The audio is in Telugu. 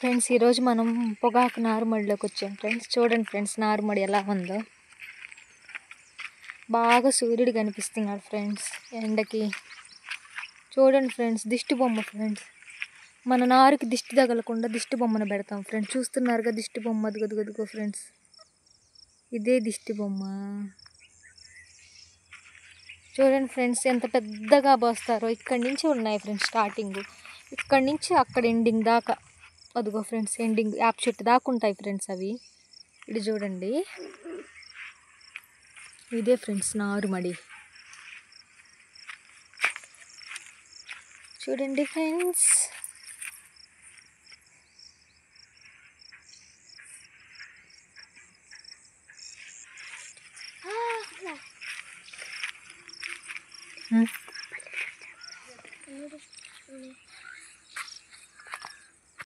ఫ్రెండ్స్ ఈరోజు మనం పొగాకు నారుమడిలోకి వచ్చాం ఫ్రెండ్స్. చూడండి ఫ్రెండ్స్, నారుమడి ఎలా ఉందో. బాగా సూర్యుడు కనిపిస్తున్నాడు ఫ్రెండ్స్ ఎండకి. చూడండి ఫ్రెండ్స్, దిష్టి బొమ్మ ఫ్రెండ్స్. మన నారుకి దిష్టి తగలకుండా దిష్టి బొమ్మను పెడతాం ఫ్రెండ్స్. చూస్తున్నారుగా దిష్టి బొమ్మ, అదిగో ఫ్రెండ్స్, ఇదే దిష్టి బొమ్మ. చూడండి ఫ్రెండ్స్, ఎంత పెద్దగా పోస్తారో. ఇక్కడి నుంచి ఉన్నాయి ఫ్రెండ్స్ స్టార్టింగ్, ఇక్కడి నుంచి అక్కడ ఎండింగ్ దాకా. అదిగో ఫ్రెండ్స్, ఎండింగ్ యాప్ చెట్టు దాకా ఉంటాయి ఫ్రెండ్స్ అవి. ఇది చూడండి, ఇదే ఫ్రెండ్స్ నారుమడి. చూడండి ఫ్రెండ్స్.